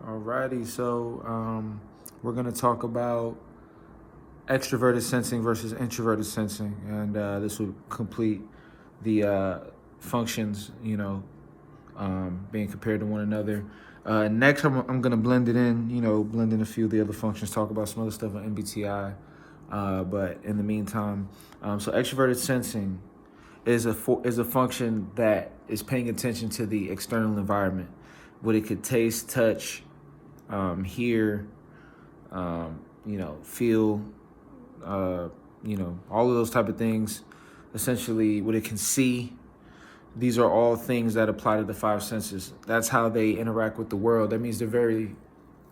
Alrighty, so we're going to talk about extroverted sensing versus introverted sensing, and this will complete the functions, being compared to one another. Next, I'm going to blend it in, blend in a few of the other functions, talk about some other stuff on MBTI. But in the meantime, so extroverted sensing is a function that is paying attention to the external environment, what it could taste, touch, hear, feel, all of those type of things. Essentially, what it can see. These are all things that apply to the five senses. That's how they interact with the world. That means they're very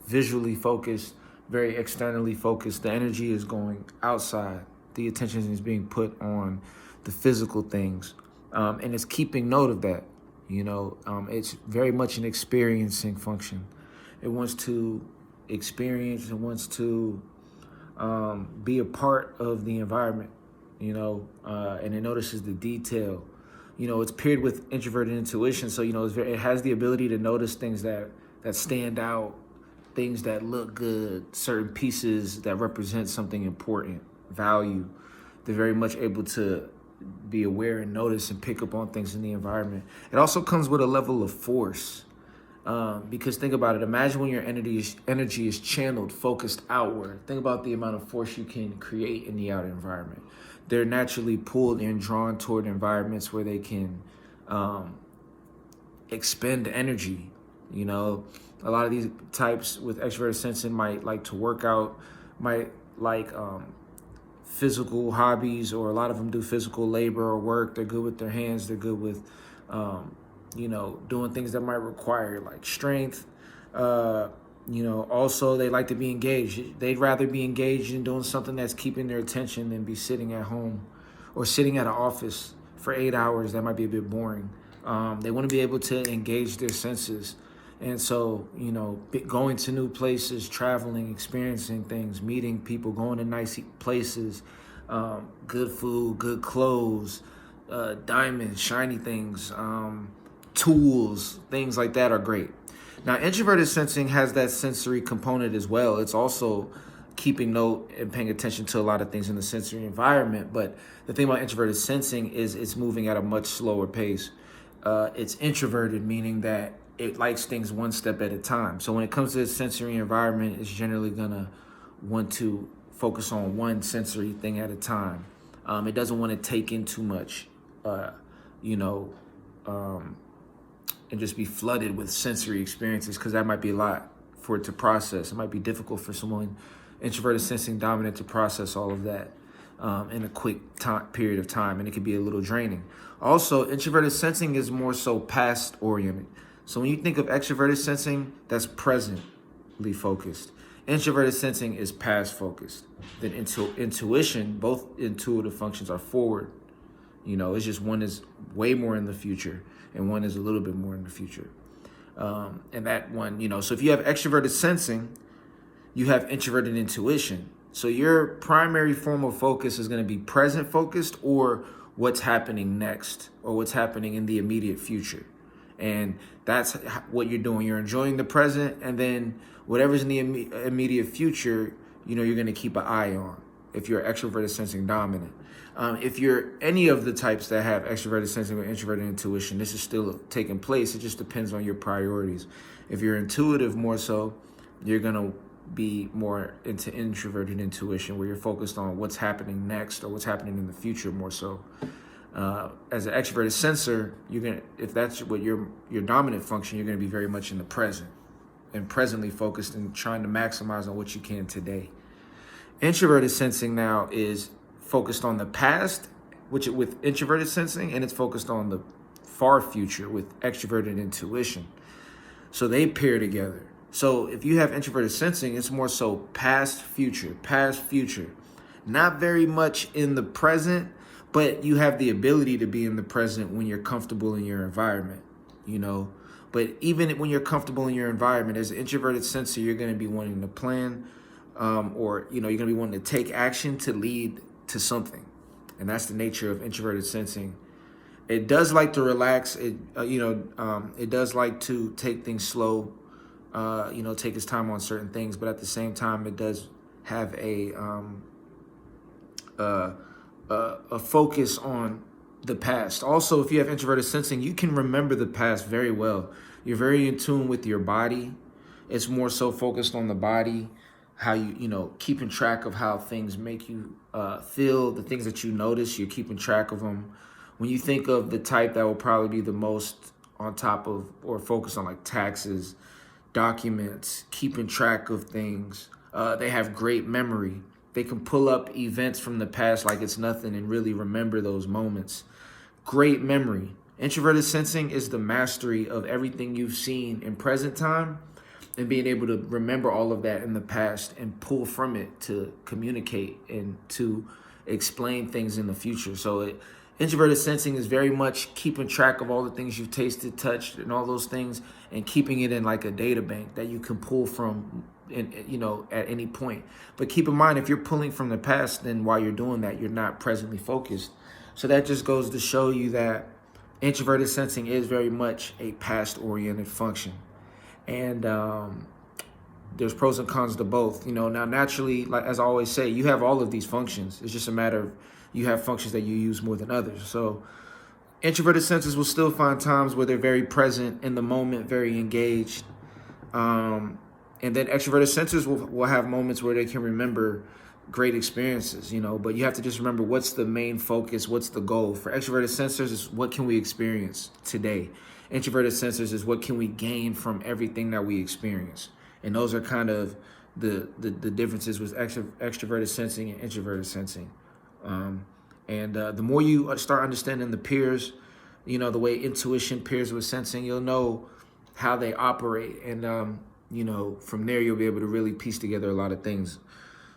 visually focused, very externally focused. The energy is going outside. The attention is being put on the physical things. And it's keeping note of that. It's very much an experiencing function. It wants to experience, it wants to be a part of the environment, and it notices the detail. It's paired with introverted intuition, so it has the ability to notice things that stand out, things that look good, certain pieces that represent something important, value. They're very much able to be aware and notice and pick up on things in the environment. It also comes with a level of force, because think about it. Imagine when your energy is channeled, focused outward. Think about the amount of force you can create in the outer environment. They're naturally pulled and drawn toward environments where they can expend energy. A lot of these types with extroverted sensing might like to work out, might like physical hobbies, or a lot of them do physical labor or work. They're good with their hands. They're good with, doing things that might require like strength. Also they like to be engaged. They'd rather be engaged in doing something that's keeping their attention than be sitting at home or sitting at an office for 8 hours. That might be a bit boring. They want to be able to engage their senses. And so, going to new places, traveling, experiencing things, meeting people, going to nice places, good food, good clothes, diamonds, shiny things, tools, things like that are great. Now, introverted sensing has that sensory component as well. It's also keeping note and paying attention to a lot of things in the sensory environment. But the thing about introverted sensing is it's moving at a much slower pace. It's introverted, meaning that it likes things one step at a time. So when it comes to the sensory environment, it's generally gonna want to focus on one sensory thing at a time. It doesn't want to take in too much, and just be flooded with sensory experiences, because that might be a lot for it to process. It might be difficult for someone introverted sensing dominant to process all of that in a quick period of time, and it can be a little draining. Also, introverted sensing is more so past oriented. So when you think of extroverted sensing, that's presently focused. Introverted sensing is past focused. Then intuition, both intuitive functions are forward. It's just one is way more in the future and one is a little bit more in the future. And that one, so if you have extroverted sensing, you have introverted intuition. So your primary form of focus is going to be present focused, or what's happening next, or what's happening in the immediate future. And that's what you're doing. You're enjoying the present, and then whatever's in the immediate future, you're going to keep an eye on if you're extroverted sensing dominant. If you're any of the types that have extroverted sensing or introverted intuition, this is still taking place. It just depends on your priorities. If you're intuitive more so, you're going to be more into introverted intuition, where you're focused on what's happening next or what's happening in the future more so. As an extroverted sensor, if that's what your dominant function, you're gonna be very much in the present and presently focused and trying to maximize on what you can today. Introverted sensing now is focused on the past, which with introverted sensing, and it's focused on the far future with extroverted intuition. So they pair together. So if you have introverted sensing, it's more so past, future, not very much in the present. But you have the ability to be in the present when you're comfortable in your environment, But even when you're comfortable in your environment, as an introverted sensor, you're going to be wanting to plan, or, you're going to be wanting to take action to lead to something. And that's the nature of introverted sensing. It does like to relax. It does like to take things slow. take his time on certain things, but at the same time, it does have a focus on the past. Also, if you have introverted sensing, you can remember the past very well. You're very in tune with your body. It's more so focused on the body, how you keeping track of how things make you feel, the things that you notice, you're keeping track of them. When you think of the type that will probably be the most on top of or focus on like taxes, documents, keeping track of things, they have great memory. They can pull up events from the past like it's nothing and really remember those moments. Great memory. Introverted sensing is the mastery of everything you've seen in present time and being able to remember all of that in the past and pull from it to communicate and to explain things in the future. So introverted sensing is very much keeping track of all the things you've tasted, touched, and all those things, and keeping it in like a data bank that you can pull from at any point. But keep in mind, if you're pulling from the past, then while you're doing that, you're not presently focused. So that just goes to show you that introverted sensing is very much a past-oriented function. And there's pros and cons to both. Now naturally, like as I always say, you have all of these functions. It's just a matter of you have functions that you use more than others. So introverted sensors will still find times where they're very present in the moment, very engaged. And then extroverted sensors will have moments where they can remember great experiences, but you have to just remember what's the main focus, what's the goal. For extroverted sensors is what can we experience today. Introverted sensors is what can we gain from everything that we experience. And those are kind of the differences with extroverted sensing and introverted sensing. The more you start understanding the peers, the way intuition pairs with sensing, you'll know how they operate. And, from there, you'll be able to really piece together a lot of things.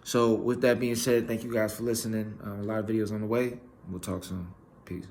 So with that being said, thank you guys for listening. A lot of videos on the way. We'll talk soon. Peace.